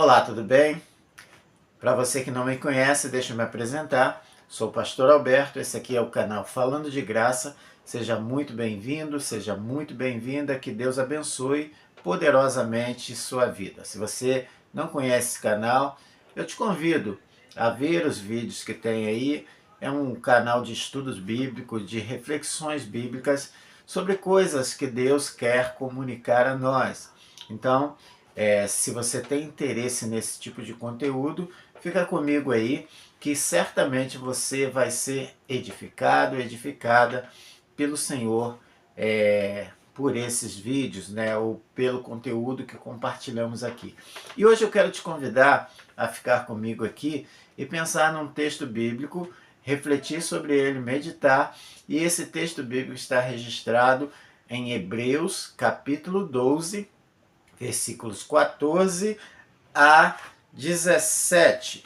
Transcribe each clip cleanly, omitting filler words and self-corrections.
Olá, tudo bem? Para você que não me conhece, deixa eu me apresentar. Sou o pastor Alberto, esse aqui é o canal Falando de Graça. Seja muito bem-vindo, seja muito bem-vinda, que Deus abençoe poderosamente sua vida. Se você não conhece esse canal, eu te convido a ver os vídeos que tem aí. É um canal de estudos bíblicos, de reflexões bíblicas sobre coisas que Deus quer comunicar a nós. Então, se você tem interesse nesse tipo de conteúdo, fica comigo aí, que certamente você vai ser edificado, edificada pelo Senhor, por esses vídeos, né, ou pelo conteúdo que compartilhamos aqui. E hoje eu quero te convidar a ficar comigo aqui e pensar num texto bíblico, refletir sobre ele, meditar, e esse texto bíblico está registrado em Hebreus, capítulo 12, versículos 14 a 17,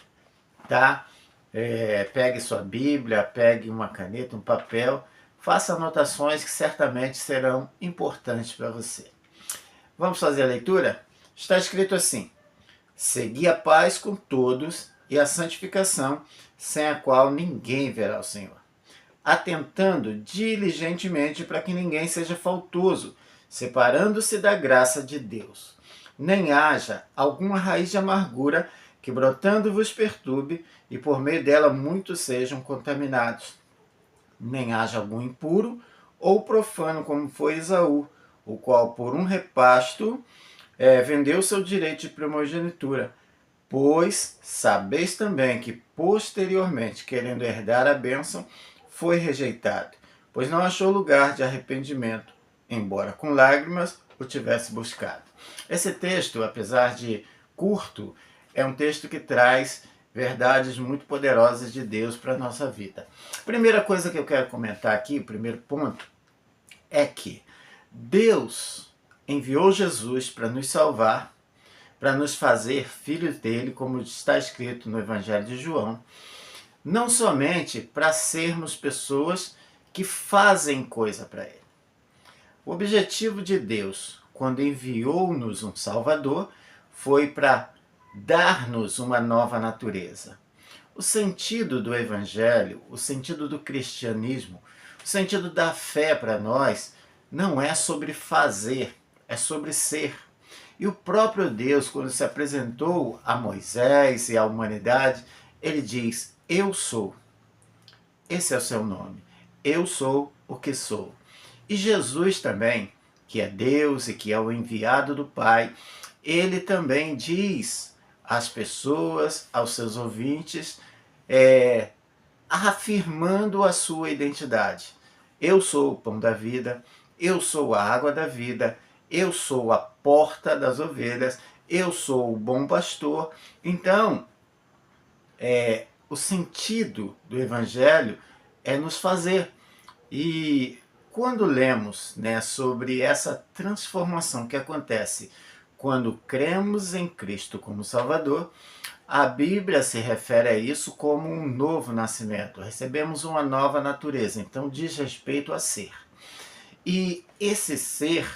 tá? Pegue sua Bíblia, pegue uma caneta, um papel, faça anotações que certamente serão importantes para você. Vamos fazer a leitura? Está escrito assim: segui a paz com todos e a santificação, sem a qual ninguém verá o Senhor, atentando diligentemente para que ninguém seja faltoso, separando-se da graça de Deus. Nem haja alguma raiz de amargura que brotando vos perturbe, e por meio dela muitos sejam contaminados. Nem haja algum impuro ou profano, como foi Esaú, o qual por um repasto vendeu seu direito de primogenitura. Pois sabeis também que posteriormente, querendo herdar a bênção, foi rejeitado, pois não achou lugar de arrependimento, embora com lágrimas o tivesse buscado. Esse texto, apesar de curto, é um texto que traz verdades muito poderosas de Deus para a nossa vida. Primeira coisa que eu quero comentar aqui, o primeiro ponto, é que Deus enviou Jesus para nos salvar, para nos fazer filhos dele, como está escrito no Evangelho de João, não somente para sermos pessoas que fazem coisa para ele. O objetivo de Deus, quando enviou-nos um Salvador, foi para dar-nos uma nova natureza. O sentido do Evangelho, o sentido do cristianismo, o sentido da fé para nós, não é sobre fazer, é sobre ser. E o próprio Deus, quando se apresentou a Moisés e à humanidade, ele diz: eu sou. Esse é o seu nome. Eu sou o que sou. E Jesus também, que é Deus e que é o enviado do Pai, ele também diz às pessoas, aos seus ouvintes, afirmando a sua identidade. Eu sou o pão da vida, eu sou a água da vida, eu sou a porta das ovelhas, eu sou o bom pastor. Então, o sentido do Evangelho é nos fazer. E quando lemos, né, sobre essa transformação que acontece quando cremos em Cristo como Salvador, a Bíblia se refere a isso como um novo nascimento. Recebemos uma nova natureza, então diz respeito a ser. E esse ser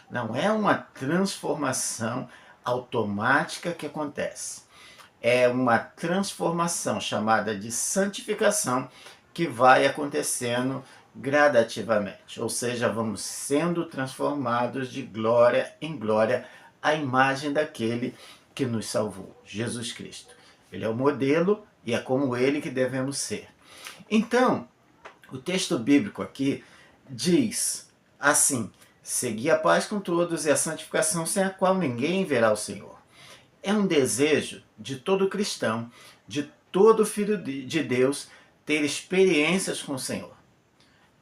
não é uma transformação automática que acontece. É uma transformação chamada de santificação que vai acontecendo gradativamente. Ou seja, vamos sendo transformados de glória em glória à imagem daquele que nos salvou, Jesus Cristo. Ele é o modelo e é como ele que devemos ser. Então, o texto bíblico aqui diz assim: segui a paz com todos e a santificação, sem a qual ninguém verá o Senhor. É um desejo de todo cristão, de todo filho de Deus, ter experiências com o Senhor.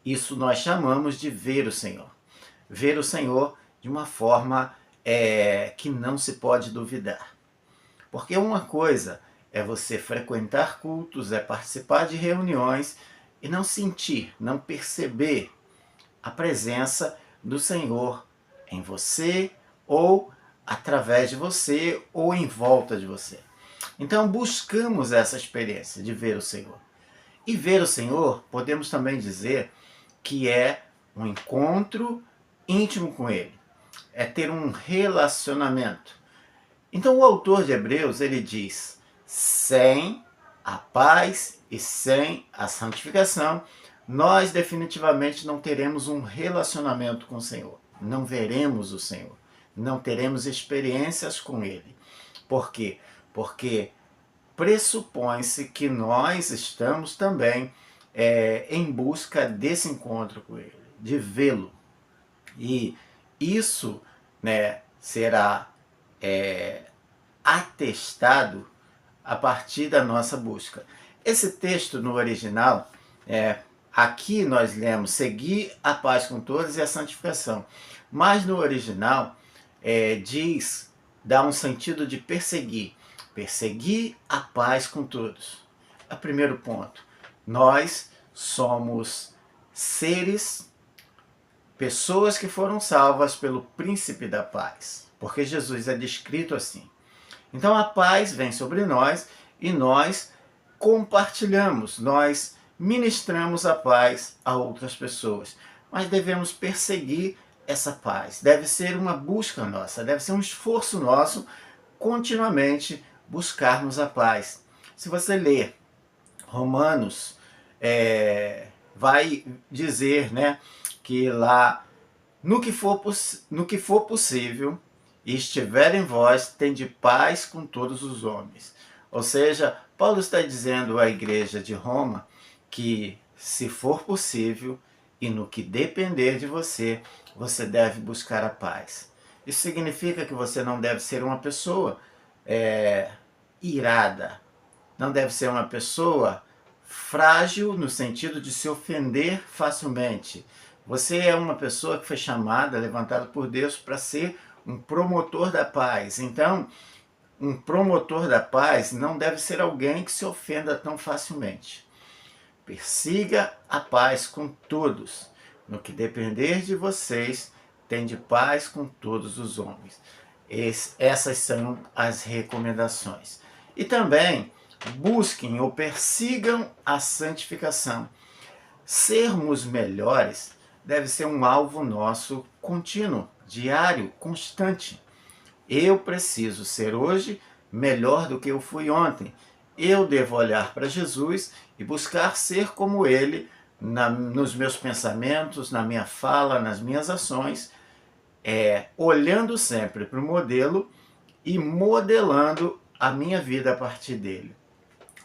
Isso nós chamamos de ver o Senhor. Ver o Senhor de uma forma que não se pode duvidar. Porque uma coisa é você frequentar cultos, é participar de reuniões e não sentir, não perceber a presença do Senhor em você, ou através de você, ou em volta de você. Então buscamos essa experiência de ver o Senhor. E ver o Senhor, podemos também dizer que é um encontro íntimo com Ele. É ter um relacionamento. Então o autor de Hebreus, ele diz, sem a paz e sem a santificação, nós definitivamente não teremos um relacionamento com o Senhor. Não veremos o Senhor. Não teremos experiências com Ele. Por quê? Porque pressupõe-se que nós estamos também em busca desse encontro com Ele, de vê-lo. E isso, né, será atestado a partir da nossa busca. Esse texto no original, aqui nós lemos seguir a paz com todos e a santificação, mas no original dá um sentido de perseguir a paz com todos. É o primeiro ponto. Nós somos pessoas que foram salvas pelo príncipe da paz, porque Jesus é descrito assim. Então a paz vem sobre nós e nós compartilhamos, nós ministramos a paz a outras pessoas. Mas devemos perseguir essa paz. Deve ser uma busca nossa, deve ser um esforço nosso continuamente buscarmos a paz. Se você ler Romanos, vai dizer, né, que lá, no que for possível, e estiver em vós, tende paz com todos os homens. Ou seja, Paulo está dizendo à igreja de Roma que, se for possível, e no que depender de você, você deve buscar a paz. Isso significa que você não deve ser uma pessoa irada, não deve ser uma pessoa frágil no sentido de se ofender facilmente. Você é uma pessoa que foi chamada, levantada por Deus para ser um promotor da paz. Então, um promotor da paz não deve ser alguém que se ofenda tão facilmente. Persiga a paz com todos. No que depender de vocês, tende paz com todos os homens. Essas são as recomendações. E também busquem ou persigam a santificação. Sermos melhores deve ser um alvo nosso contínuo, diário, constante. Eu preciso ser hoje melhor do que eu fui ontem. Eu devo olhar para Jesus e buscar ser como Ele nos meus pensamentos, na minha fala, nas minhas ações, olhando sempre para o modelo e modelando a minha vida a partir dele.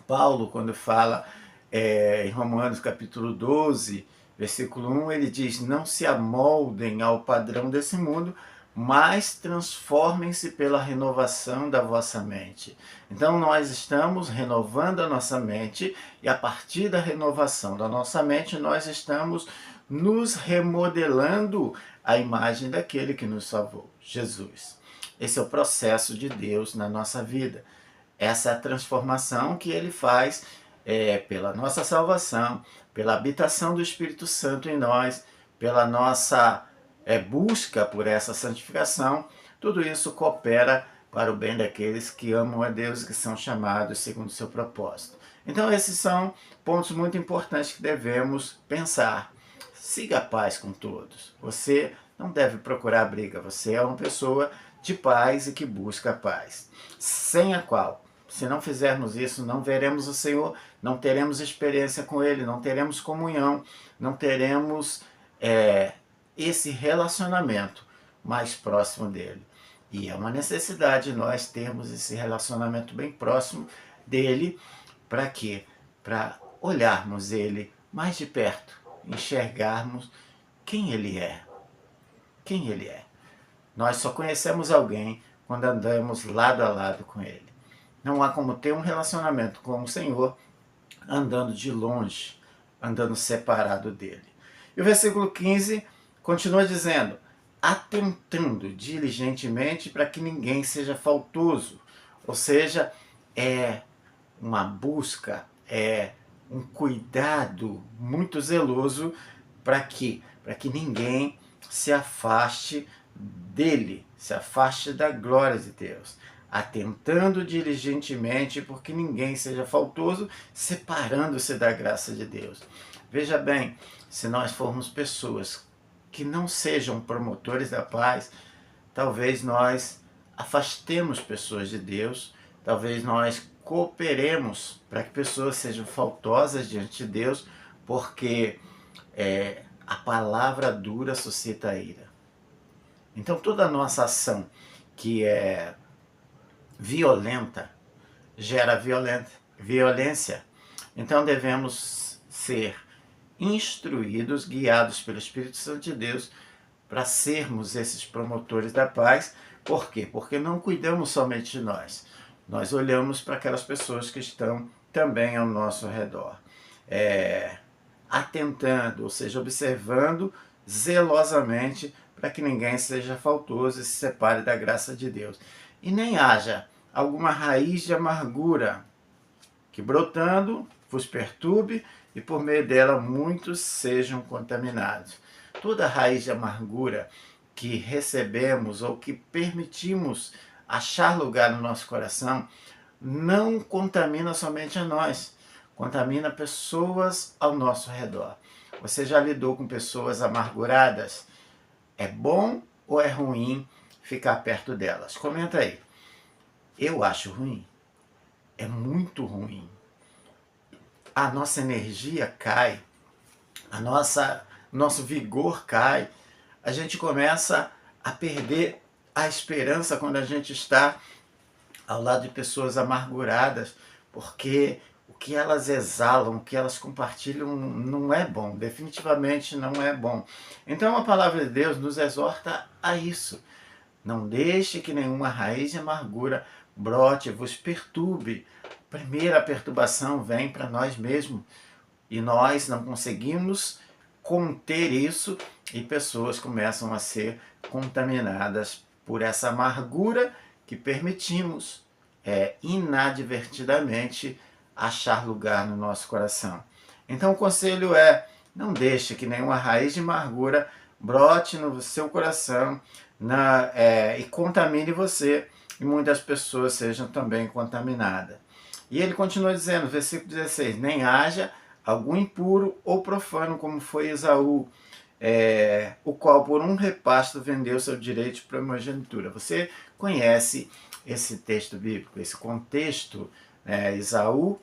Paulo, quando fala em Romanos capítulo 12, versículo 1, ele diz, não se amoldem ao padrão desse mundo, mas transformem-se pela renovação da vossa mente. Então nós estamos renovando a nossa mente e a partir da renovação da nossa mente nós estamos nos remodelando a imagem daquele que nos salvou, Jesus. Esse é o processo de Deus na nossa vida. Essa é a transformação que Ele faz pela nossa salvação, pela habitação do Espírito Santo em nós, pela nossa busca por essa santificação. Tudo isso coopera para o bem daqueles que amam a Deus e que são chamados segundo o seu propósito. Então esses são pontos muito importantes que devemos pensar. Siga a paz com todos. Você não deve procurar briga, você é uma pessoa de paz e que busca a paz, sem a qual, se não fizermos isso, não veremos o Senhor, não teremos experiência com Ele, não teremos comunhão, não teremos esse relacionamento mais próximo dEle. E é uma necessidade nós termos esse relacionamento bem próximo dEle, para quê? Para olharmos Ele mais de perto, enxergarmos quem Ele é. Quem Ele é. Nós só conhecemos alguém quando andamos lado a lado com Ele. Não há como ter um relacionamento com o Senhor andando de longe, andando separado dEle. E o versículo 15 continua dizendo, atentando diligentemente para que ninguém seja faltoso. Ou seja, é uma busca, é um cuidado muito zeloso para que ninguém se afaste dele, se afaste da glória de Deus, atentando diligentemente porque ninguém seja faltoso, separando-se da graça de Deus. Veja bem, se nós formos pessoas que não sejam promotores da paz, talvez nós afastemos pessoas de Deus, talvez nós cooperemos para que pessoas sejam faltosas diante de Deus, porque a palavra dura suscita ira. Então toda a nossa ação que é violenta gera violência. Então devemos ser instruídos, guiados pelo Espírito Santo de Deus, para sermos esses promotores da paz. Por quê? Porque não cuidamos somente de nós. Nós olhamos para aquelas pessoas que estão também ao nosso redor. Atentando, ou seja, observando zelosamente para que ninguém seja faltoso e se separe da graça de Deus. E nem haja alguma raiz de amargura que brotando vos perturbe e por meio dela muitos sejam contaminados. Toda raiz de amargura que recebemos ou que permitimos achar lugar no nosso coração não contamina somente a nós, contamina pessoas ao nosso redor. Você já lidou com pessoas amarguradas? É bom ou é ruim ficar perto delas? Comenta aí. Eu acho ruim. É muito ruim. A nossa energia cai, nosso vigor cai, a gente começa a perder a esperança quando a gente está ao lado de pessoas amarguradas, porque o que elas exalam, o que elas compartilham não é bom, definitivamente não é bom. Então a palavra de Deus nos exorta a isso. Não deixe que nenhuma raiz de amargura brote, vos perturbe. Primeira perturbação vem para nós mesmos e nós não conseguimos conter isso e pessoas começam a ser contaminadas por essa amargura que permitimos inadvertidamente achar lugar no nosso coração. Então o conselho é: não deixe que nenhuma raiz de amargura brote no seu coração e contamine você, e muitas pessoas sejam também contaminadas. E ele continua dizendo, versículo 16, nem haja algum impuro ou profano, como foi Esaú, o qual por um repasto vendeu seu direito de primogenitura. Você conhece esse texto bíblico, esse contexto. Esaú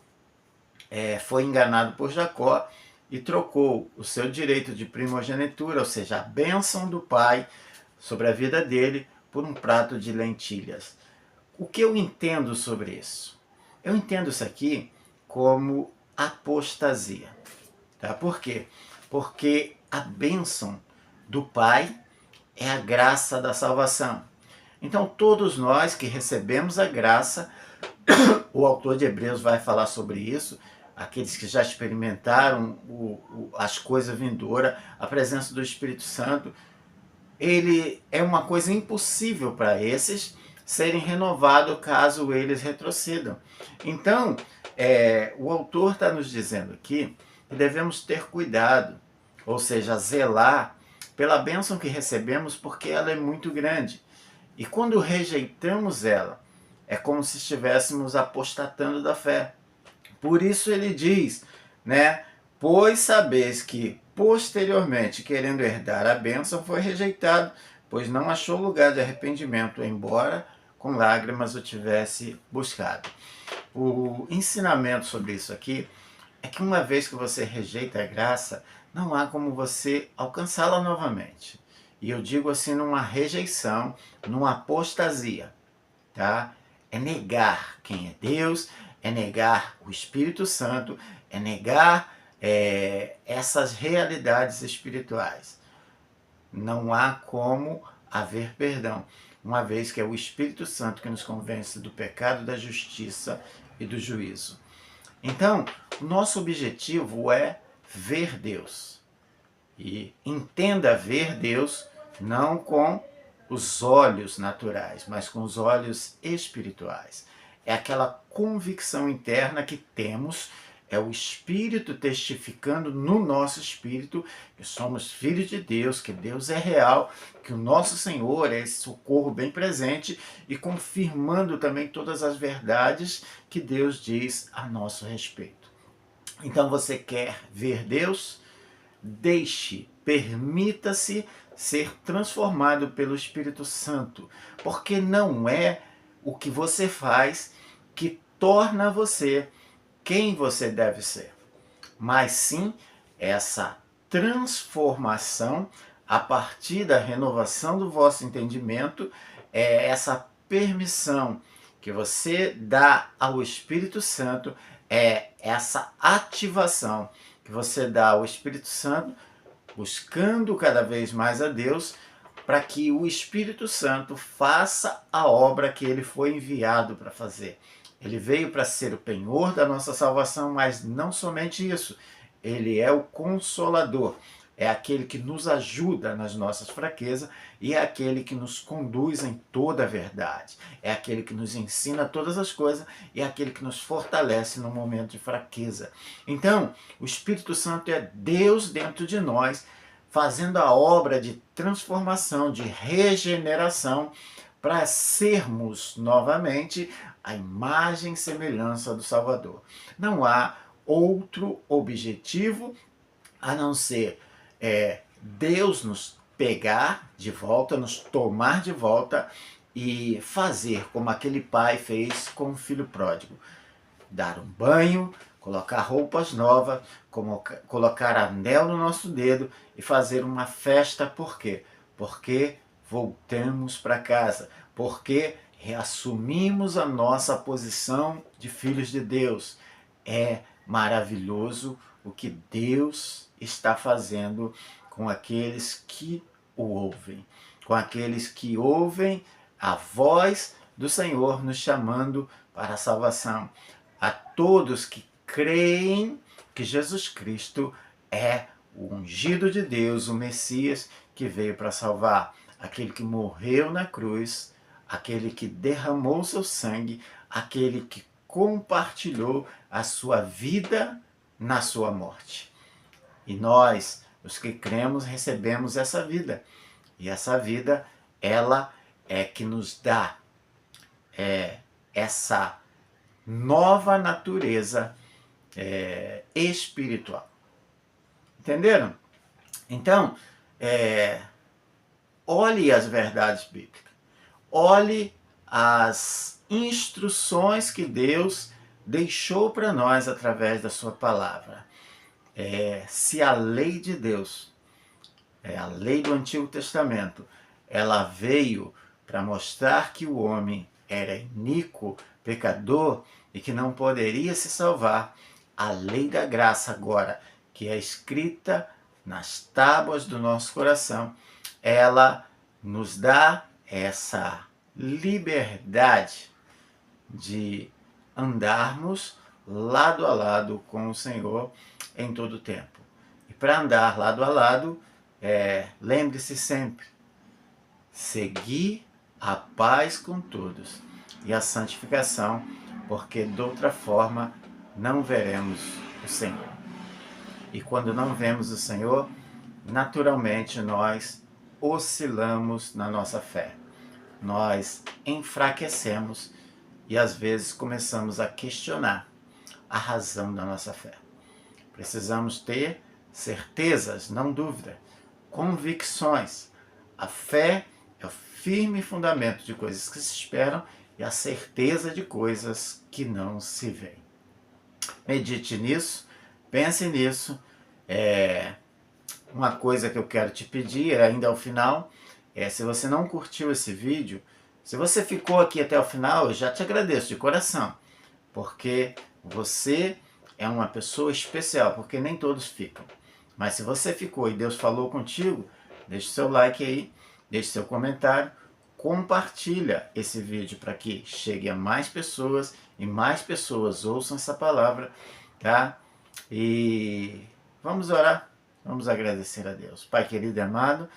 foi enganado por Jacó e trocou o seu direito de primogenitura, ou seja, a bênção do pai sobre a vida dele, por um prato de lentilhas. O que eu entendo sobre isso? Eu entendo isso aqui como apostasia. Tá? Por quê? Porque a bênção do Pai é a graça da salvação. Então todos nós que recebemos a graça, o autor de Hebreus vai falar sobre isso, aqueles que já experimentaram as coisas vindouras, a presença do Espírito Santo, ele é uma coisa impossível para esses serem renovados caso eles retrocedam. Então, o autor está nos dizendo aqui que devemos ter cuidado, ou seja, zelar pela bênção que recebemos, porque ela é muito grande. E quando rejeitamos ela, é como se estivéssemos apostatando da fé. Por isso ele diz, pois sabeis que posteriormente, querendo herdar a bênção, foi rejeitado, pois não achou lugar de arrependimento, embora com lágrimas o tivesse buscado. O ensinamento sobre isso aqui é que uma vez que você rejeita a graça, não há como você alcançá-la novamente. E eu digo assim, numa rejeição, numa apostasia, tá? É negar quem é Deus, é negar o Espírito Santo, é negar essas realidades espirituais. Não há como haver perdão, uma vez que é o Espírito Santo que nos convence do pecado, da justiça e do juízo. Então, o nosso objetivo é ver Deus. E entenda ver Deus não com os olhos naturais, mas com os olhos espirituais. É aquela convicção interna que temos, é o Espírito testificando no nosso espírito que somos filhos de Deus, que Deus é real, que o nosso Senhor é esse socorro bem presente e confirmando também todas as verdades que Deus diz a nosso respeito. Então você quer ver Deus? Permita-se ser transformado pelo Espírito Santo, porque não é o que você faz que torna você quem você deve ser, mas sim essa transformação a partir da renovação do vosso entendimento, é essa permissão que você dá ao Espírito Santo, é essa ativação que você dá ao Espírito Santo, buscando cada vez mais a Deus, para que o Espírito Santo faça a obra que ele foi enviado para fazer. Ele veio para ser o penhor da nossa salvação, mas não somente isso. Ele é o Consolador, é aquele que nos ajuda nas nossas fraquezas e é aquele que nos conduz em toda a verdade. É aquele que nos ensina todas as coisas e é aquele que nos fortalece no momento de fraqueza. Então, o Espírito Santo é Deus dentro de nós, fazendo a obra de transformação, de regeneração, para sermos novamente a imagem e semelhança do Salvador. Não há outro objetivo a não ser Deus nos pegar de volta, nos tomar de volta e fazer como aquele pai fez com o filho pródigo. Dar um banho, colocar roupas novas, colocar anel no nosso dedo e fazer uma festa. Por quê? Porque voltamos para casa, porque reassumimos a nossa posição de filhos de Deus. É maravilhoso o que Deus está fazendo com aqueles que o ouvem, com aqueles que ouvem a voz do Senhor nos chamando para a salvação. A todos que creem que Jesus Cristo é o ungido de Deus, o Messias que veio para salvar, aquele que morreu na cruz, aquele que derramou seu sangue, aquele que compartilhou a sua vida na sua morte. E nós, os que cremos, recebemos essa vida. E essa vida, ela é que nos dá essa nova natureza espiritual. Entenderam? Então, olhe as verdades bíblicas. Olhe as instruções que Deus deixou para nós através da sua palavra. Se a lei de Deus, a lei do Antigo Testamento, ela veio para mostrar que o homem era iníquo, pecador e que não poderia se salvar, a lei da graça agora, que é escrita nas tábuas do nosso coração, ela nos dá essa liberdade de andarmos lado a lado com o Senhor em todo o tempo. E para andar lado a lado, lembre-se sempre, seguir a paz com todos e a santificação, porque de outra forma não veremos o Senhor. E quando não vemos o Senhor, naturalmente nós oscilamos na nossa fé. Nós enfraquecemos e às vezes começamos a questionar a razão da nossa fé. Precisamos ter certezas, não dúvida, convicções. A fé é o firme fundamento de coisas que se esperam e a certeza de coisas que não se veem. Medite nisso, pense nisso. Uma coisa que eu quero te pedir ainda ao final se você não curtiu esse vídeo, se você ficou aqui até o final, eu já te agradeço de coração, porque você é uma pessoa especial, porque nem todos ficam. Mas se você ficou e Deus falou contigo, deixe seu like aí, deixe seu comentário, compartilha esse vídeo para que chegue a mais pessoas e mais pessoas ouçam essa palavra, tá? E vamos orar, vamos agradecer a Deus. Pai querido e amado,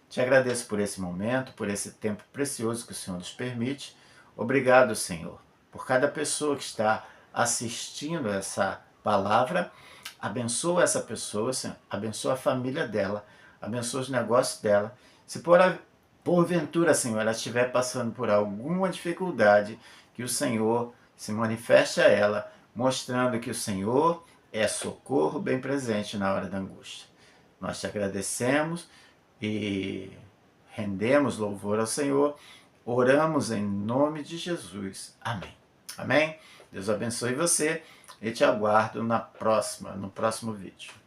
te agradeço por esse momento, por esse tempo precioso que o Senhor nos permite. Obrigado, Senhor, por cada pessoa que está assistindo essa palavra. Abençoa essa pessoa, Senhor, abençoa a família dela, abençoa os negócios dela. Se porventura, Senhor, ela estiver passando por alguma dificuldade, que o Senhor se manifeste a ela, mostrando que o Senhor é socorro bem presente na hora da angústia. Nós te agradecemos e rendemos louvor ao Senhor, oramos em nome de Jesus. Amém. Amém? Deus abençoe você e te aguardo no próximo vídeo.